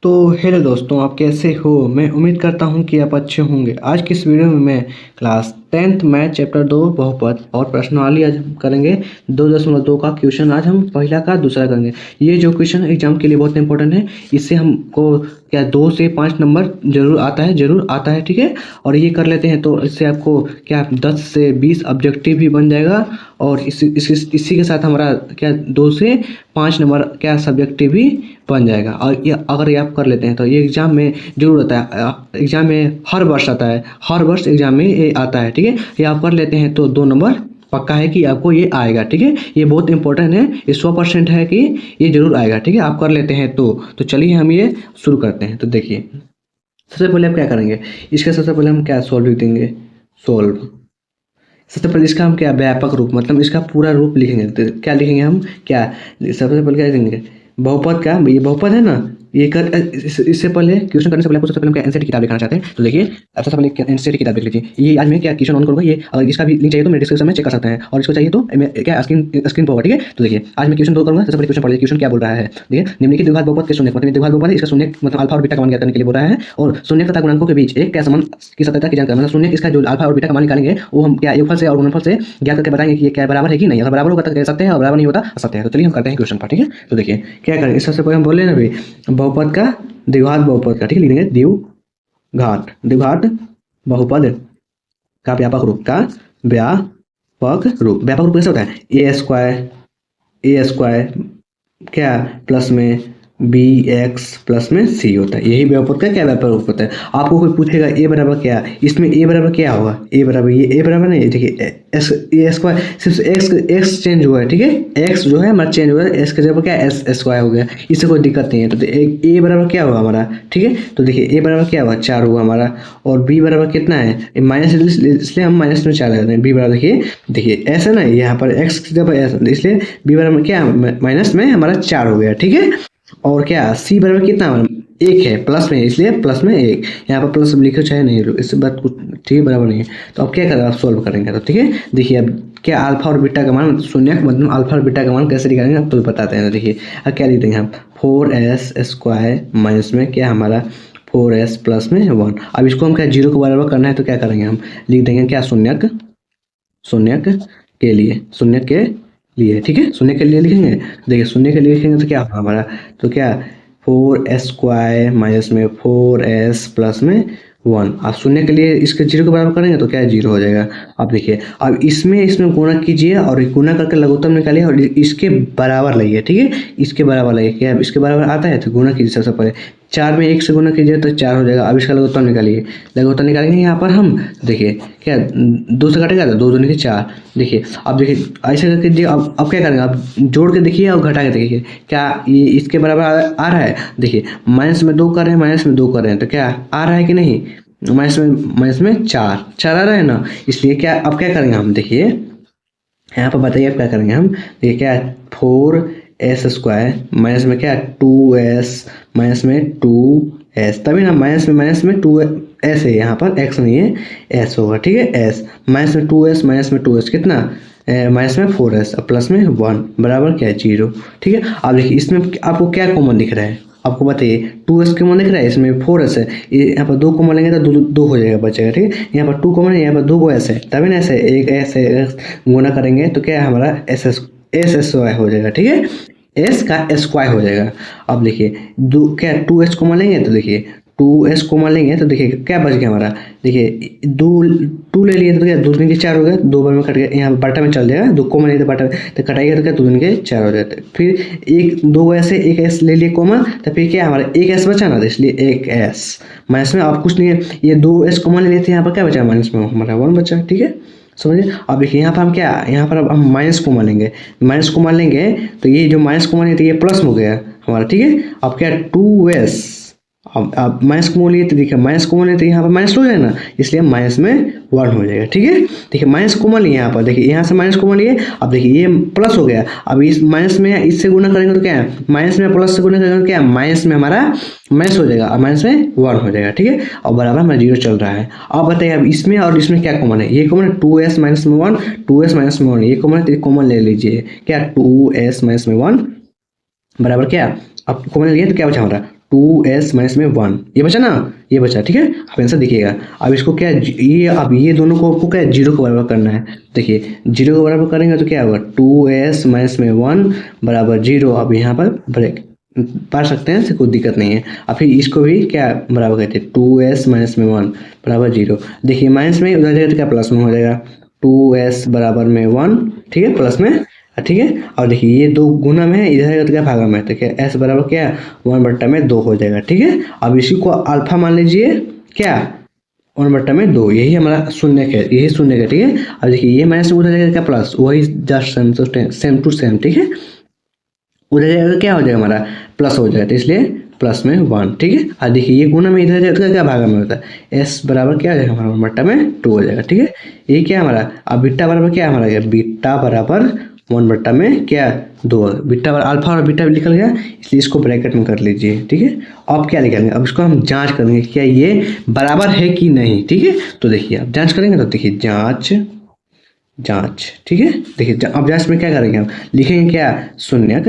तो हेलो दोस्तों, आप कैसे हो। मैं उम्मीद करता हूं कि आप अच्छे होंगे। आज की इस वीडियो में मैं क्लास 10th मैथ चैप्टर 2 बहुपद और प्रश्नावली आज हम करेंगे। 2.2 का क्वेश्चन आज हम पहला का दूसरा करेंगे। ये जो क्वेश्चन एग्जाम के लिए बहुत इंपॉर्टेंट है। इससे हमको क्या 2 से 5 नंबर जरूर आता है, ठीक है। और ये कर लेते हैं तो इससे आपको क्या 10 से 20 ऑब्जेक्टिव भी बन जाएगा। और इसी के साथ हमारा क्या 2 से 5 नंबर क्या सब्जेक्टिव भी बन जाएगा। और ये अगर ये आप कर लेते हैं तो ये एग्जाम में जरूर आता है। एग्जाम में हर वर्ष आता है, हर वर्ष एग्जाम में ये आता है, ठीक है। ये आप कर लेते हैं तो 2 नंबर पक्का है कि आपको ये आएगा, ठीक है। ये बहुत इंपॉर्टेंट है, ये 100% है कि ये जरूर आएगा, ठीक है। आप कर लेते हैं तो चलिए हम ये शुरू करते हैं। तो देखिए, सबसे पहले आप क्या करेंगे, इसका सबसे पहले हम क्या सोल्व लिख देंगे। सोल्व, सबसे पहले इसका हम क्या व्यापक रूप, मतलब इसका पूरा रूप लिखेंगे। तो क्या लिखेंगे हम, क्या सबसे पहले क्या लिखेंगे, बहुपद का। ये बहुपद है ना, ये कर इससे पहले क्वेश्चन करने से पहले आपको सबसे पहले हम क्या एनसीईआरटी किताब दिखाना चाहते हैं। तो देखिए, आप सबसे पहले एनसीईआरटी किताब देख लीजिए। ये आज मैं क्या क्वेश्चन ऑन करूँगा, ये अगर इसका भी लिंक चाहिए तो मेरे डिस्क्रिप्शन में चेक कर सकते हैं, और इसको चाहिए तो मैं क्या स्क्रीन पर होगा, ठीक है। तो देखिए, आज मैं क्वेश्चन 2 करूँगा। सबसे पहले क्वेश्चन पढ़िए, क्वेश्चन क्या बोल रहा है। देखिए, निम्नलिखित द्विघात बहुपद के शून्य, मतलब द्विघात बहुपद है, इसका शून्य मतलब अल्फा और बीटा का मान ज्ञात करने के लिए बोल रहा है। और शून्य तथा गुणांकों के बीच एक क्या संबंध की सत्यता की जानकारी, मतलब शून्य इसका जो अल्फा और बीटा का मान निकालेंगे वो हम क्या योगफल से और गुणनफल से ज्ञात करके बताएंगे कि ये क्या बराबर है कि नहीं। अगर बराबर होगा तो कह सकते हैं, और बराबर नहीं होता असत्य है। तो चलिए हम करते हैं क्वेश्चन पर, ठीक है। तो देखिए क्या करें, सबसे पहले हम बोल रहे हैं ना भाई, बहुपद का द्विघात बहुपद का, ठीक है, लिख देंगे द्विघात बहुपद का व्यापक रूप व्यापक रूप कैसे होता है, ए स्क्वायर क्या प्लस में बी एक्स प्लस में सी होता है। यही व्यापक का क्या व्यापक रूप होता है। आपको कोई पूछेगा ए बराबर क्या, इसमें ए बराबर क्या होगा, ए बराबर ये ए बराबर नहीं, देखिए ए स्क्वायर सिर्फ एक्स चेंज हुआ है, ठीक है। एक्स जो है हमारा चेंज हुआ है, एक्स के जगह क्या एस स्क्वायर हो गया, इससे कोई दिक्कत नहीं है। तो ए बराबर क्या होगा हमारा, ठीक है। तो देखिए ए बराबर क्या होगा, 4 होगा हमारा। और बी बराबर कितना है, माइनस, इसलिए हम माइनस में 4 लगाते हैं। बी बराबर देखिए ऐसा ना, यहाँ पर एक्स की जगह इसलिए बी बराबर क्या माइनस में हमारा 4 हो गया, ठीक है। और क्या सी बराबर कितना, 1 है, प्लस में, इसलिए प्लस में 1। यहाँ पर प्लस लिखो चाहे नहीं, इससे बात कुछ ठीक है, बराबर नहीं है। तो अब क्या करें, आप सोल्व करेंगे तो ठीक है। देखिए अब क्या अल्फा और बीटा का मान, शून्य मतलब अल्फा और बीटा का मान कैसे निकालेंगे आप तो बताते हैं। तो देखिए अब क्या लिख देंगे हम, 4s स्क्वायर माइनस में क्या हमारा 4s प्लस में 1। अब इसको हम क्या 0 को बराबर करना है तो क्या करेंगे, हम लिख देंगे क्या शून्यक के लिए, ठीक है। शून्य के लिए लिखेंगे, देखिए शून्य के लिए लिखेंगे तो क्या होगा हमारा, तो क्या 4s स्क्वायर माइनस में 4s प्लस में 1। आप शून्य के लिए इसके 0 के बराबर करेंगे तो क्या 0 हो जाएगा। अब देखिए, अब इसमें गुणा कीजिए और गुणा करके लघुत्तम निकालिए और इसके बराबर लाइए, ठीक है। इसके बराबर लाइए, क्या इसके बराबर आता है तो गुणा कीजिए। सबसे पहले 4 में 1 से गुणा कीजिए तो 4 हो जाएगा। अब इसका लघुत्तम निकालिए, लघुत्तम निकालेंगे यहाँ पर हम, देखिए क्या 2 से घटेगा तो 2 दूनी के 4। देखिए अब देखिए ऐसे करके देखिए, अब क्या करेंगे, आप जोड़ के देखिए और घटा के देखिए क्या ये इसके बराबर आ रहा है। देखिए माइनस में 2 कर रहे हैं, माइनस में 2 कर रहे हैं तो क्या आ रहा है कि नहीं, माइनस में 4 आ रहा है ना। इसलिए क्या अब क्या करेंगे हम, देखिए यहाँ पर बताइए अब क्या करेंगे हम। देखिए क्या 4s स्क्वायर माइनस में क्या 2s माइनस में 2s, तभी ना माइनस में 2s है, यहाँ पर x नहीं है s होगा, ठीक है। s माइनस में 2s माइनस में 2s कितना, माइनस में 4s प्लस में 1 बराबर क्या 0, ठीक है। अब देखिए इसमें आपको क्या कॉमन दिख रहा है, आपको बताइए 2s कॉमन दिख रहा है, इसमें 4s है, यहाँ पर 2 कॉमन लेंगे तो 2 हो जाएगा, बचेगा, ठीक है। यहाँ पर 2 कॉमन है, यहाँ पर 2 s है, तभी ना ऐसे एक s है, गुना करेंगे तो क्या हमारा s स्क्वायर हो जाएगा, ठीक है। s का स्क्वायर हो जाएगा। अब देखिए क्या 2s कॉमन लेंगे तो देखिए 2s कॉमन लेंगे तो देखिए क्या बच गया हमारा, देखिए 2 ले लिए तो क्या 2 दूनी के 4 हो गया, 2 बार में कट गया, यहाँ बटा में चल जाएगा, 2 कॉमन लिए तो बटा तो कटाइएगा तो क्या 2 दूनी के 4 हो जाते। फिर 2 ऐसे 1 s ले लिए कॉमन, तो फिर क्या हमारा 1 s बचा ना, तो इसलिए 1 s माइनस में आप कुछ नहीं है, ये 2 s कॉमन ले लिए थे, यहाँ पर क्या बचा माइनस में हमारा 1 बचा, ठीक है, समझिए। अब देखिए यहाँ पर हम क्या, यहाँ पर अब हम माइनस को मान लेंगे, तो ये जो माइनस को मान तो ये प्लस हो गया हमारा, ठीक है। अब क्या 2s, अब माइनस को लिए तो देखिए माइनस को लिए तो यहाँ पर माइनस हो जाए ना, इसलिए माइनस में 1 हो जाएगा, ठीक है। देखिए माइनस कॉमन लिए यहाँ पर, देखिए यहाँ से माइनस कॉमन लिए, अब देखिए ये प्लस हो गया। अब इस माइनस में इससे गुना करेंगे तो क्या है, माइनस में प्लस से गुना करेंगे तो क्या माइनस में हमारा माइनस हो जाएगा, और माइनस में 1 हो जाएगा, ठीक है। और बराबर हमारा 0 चल रहा है। अब बताइए अब इसमें और इसमें क्या कॉमन है, ये कॉमन है 2s माइनस में 1, 2s माइनस में 1, ये कॉमन है तो कॉमन ले लीजिए, क्या 2s माइनस में 1 बराबर क्या, अब कॉमन लिए तो क्या बचा हमारा 2s माइनस में 1, ये बचा ना, ये बचा, ठीक है। अब आंसर देखिएगा। अब इसको क्या ये, अब ये दोनों को आपको क्या 0 को बराबर करना है। देखिए 0 को बराबर करेंगे तो क्या होगा, 2s माइनस में 1 बराबर 0। अब यहाँ पर ब्रेक पढ़ सकते हैं, इससे कोई दिक्कत नहीं है। अब फिर इसको भी क्या बराबर करते हैं, 2s माइनस में 1 बराबर 0। देखिए माइनस में उधर जाएगा तो क्या प्लस में हो जाएगा, 2s बराबर में 1, ठीक है, प्लस में, ठीक है। और देखिए ये 2 गुना में है, इधर जाएगा तो क्या भागा में, तो क्या s बराबर क्या 1/2 हो जाएगा, ठीक है। अब इसी को अल्फा मान लीजिए, क्या 1/2, यही हमारा शून्य है, यही शून्य है, ठीक है। अब देखिए ये माइनस में उधर जाएगा क्या प्लस, वही जस्ट सेम टू सेम, ठीक है। उधर जाएगा तो क्या हो जाएगा हमारा प्लस हो जाएगा, तो इसलिए प्लस में 1, ठीक है। और देखिए ये गुना में इधर जाएगा तो क्या भागा में होता है, s बराबर क्या हो जाएगा हमारा 1/2 हो जाएगा, ठीक है। ये क्या हमारा, अब बीटा बराबर क्या हमारा गया, बीटा बराबर 1/2 क्या 2, बीटा बराबर अल्फा और बीटा भी निकल गया, इसलिए इसको ब्रैकेट में कर लीजिए, ठीक है। अब क्या निकालेंगे, अब इसको हम जांच करेंगे क्या ये बराबर है कि नहीं, ठीक है। तो देखिए अब जांच करेंगे, तो देखिए जांच, ठीक है। देखिए अब जांच में क्या करेंगे, हम लिखेंगे क्या, शून्यक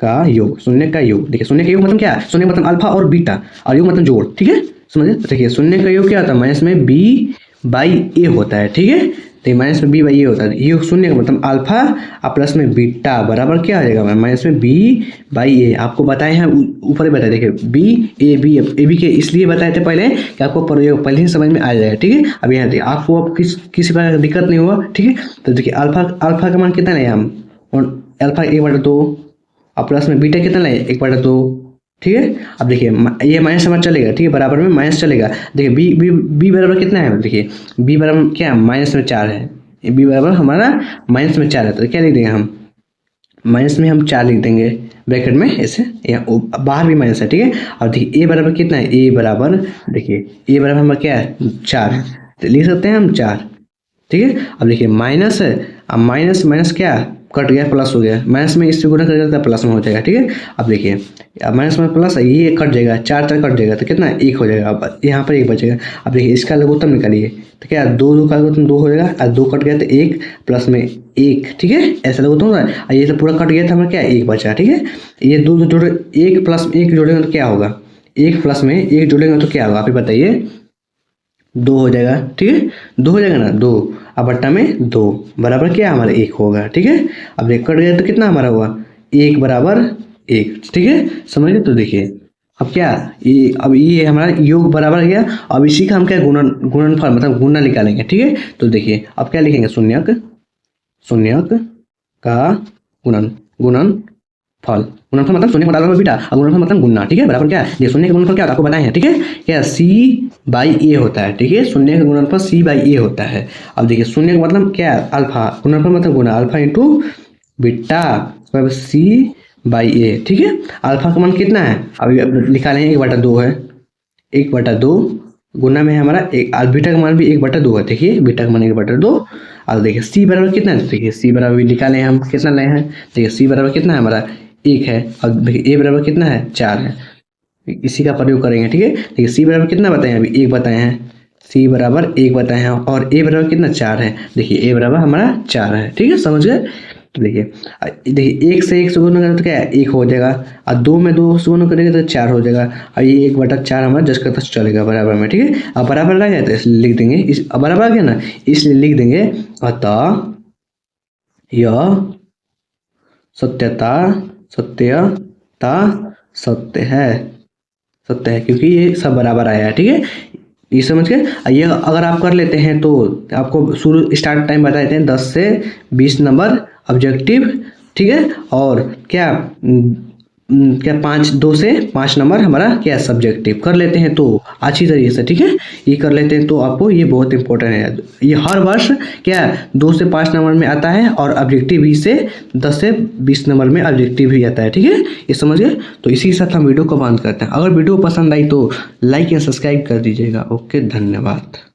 का योग, शून्य का योग। देखिए शून्य का योग मतलब क्या, शून्य मतलब अल्फा और बीटा, और योग मतलब जोड़, ठीक है, समझिए। देखिए शून्य का योग क्या होता है, माइनस में b/a होता है, ठीक है। तो माइनस में b/a होता है, ये शून्य का मतलब अल्फा और प्लस में बीटा बराबर क्या हो जाएगा, माइनस में b/a। आपको बताए हैं ऊपर ही बताए, देखिए b के इसलिए बताए थे पहले कि आपको प्रयोग पहले ही समझ में आ जाएगा, ठीक है। अब यहाँ देखिए आपको अब किसी प्रकार की दिक्कत नहीं हुआ, ठीक है। तो देखिए अल्फा का मान कितना है, हम अल्फा 1/2 और प्लस में बीटा कितना है 1/2, ठीक है। अब देखिए ये माइनस हमारा चलेगा, ठीक है, बराबर में माइनस चलेगा। देखिए b बराबर कितना है, देखिए b बराबर क्या माइनस में 4 है, b बराबर हमारा माइनस में 4 है, तो क्या लिख देंगे हम, माइनस में हम 4 लिख देंगे ब्रैकेट में ऐसे, यहाँ बाहर भी माइनस है, ठीक है। और देखिए a बराबर कितना है, a बराबर, देखिए a बराबर हमारा क्या है 4 है, तो लिख सकते हैं हम 4, ठीक है। अब देखिए माइनस है, अब माइनस क्या कट गया, प्लस हो गया, माइनस में इससे गुना कर जाता है प्लस में हो जाएगा, ठीक है। अब देखिए अब माइनस में प्लस है, ये कट जाएगा, 4 कट जाएगा, तो कितना 1 हो जाएगा। अब यहाँ पर 1 बचेगा। अब देखिए इसका लघुत्तम निकालिए, तो क्या 2 का लघुत्तम 2 हो जाएगा, और 2 कट गया तो 1 प्लस में 1, ठीक है, ऐसा लघुत्तम होता है। और ये तो पूरा कट गया था हमारा क्या 1 बचा, ठीक है। ये 2 जोड़े 1 प्लस 1 जोड़ेंगे तो क्या होगा, 1 प्लस में 1 जोड़ेंगे तो क्या होगा, आप ही बताइए, 2 हो जाएगा, ठीक है, 2 हो जाएगा ना, 2 अब बट्टा में 2 बराबर क्या हमारा 1 होगा, ठीक है। अब 1 कट गया तो कितना हमारा हुआ 1 बराबर 1, ठीक है, समझ गए। तो देखिए अब क्या ये, अब ये हमारा योग बराबर गया। अब इसी का हम क्या गुणनफल मतलब गुणा निकालेंगे, ठीक है। तो देखिए अब क्या लिखेंगे, शून्यक का गुणनफल मतलब शून्य मतलब बीटा, और गुणनफल मतलब गुणना, ठीक है, बराबर क्या है, ये शून्य का गुणनफल क्या होता है आपको बताए हैं, ठीक है, क्या c/a होता है, ठीक है। शून्य का गुणनफल c/a होता है। अब देखिए शून्य का मतलब क्या है अल्फा, गुणनफल मतलब गुणा, अल्फा इंटू बीटा c/a, ठीक है। अल्फा का मान कितना है, अभी लिखा लें 1/2 है, 1/2 गुना में हमारा एक, बीटा का मान भी 1/2 है, देखिए बीटा का मान 1/2। और देखिए c बराबर कितना है, देखिए c बराबर भी निकाले हम, कितना लाए हैं, देखिए c बराबर कितना है हमारा 1 है, और देखिए a बराबर कितना है 4 है, इसी का प्रयोग करेंगे, ठीक है। देखिए c बराबर कितना बताए हैं, अभी 1 बताए हैं, c बराबर 1 बताए हैं, और a बराबर कितना 4 है, देखिए a बराबर हमारा 4 है, ठीक है, समझ गए। तो देखिए 1 से 1 से गुणा करें तो क्या है 1 हो जाएगा, और 2 में 2 से गुणा करेंगे तो 4 हो जाएगा, और ये 1/4 हमारा जस का तस चलेगा बराबर में, ठीक है। अब बराबर आ गया तो इसलिए लिख देंगे, इस बराबर आ गया ना, इसलिए लिख देंगे अतः यह सत्य है, क्योंकि ये सब बराबर आया है, ठीक है, ये समझ के। ये अगर आप कर लेते हैं तो आपको शुरू स्टार्ट टाइम बता देते हैं 10 से 20 नंबर ऑब्जेक्टिव, ठीक है, और क्या 2 से 5 नंबर हमारा क्या सब्जेक्टिव कर लेते हैं तो अच्छी तरीके से, ठीक है, ये कर लेते हैं तो आपको ये बहुत इंपॉर्टेंट है। ये हर वर्ष क्या 2 से 5 नंबर में आता है, और ऑब्जेक्टिव भी से 10 से 20 नंबर में ऑब्जेक्टिव भी आता है, ठीक है, ये समझ गए। तो इसी के साथ हम वीडियो को बंद करते हैं। अगर वीडियो पसंद आई तो लाइक या सब्सक्राइब कर दीजिएगा। ओके, धन्यवाद।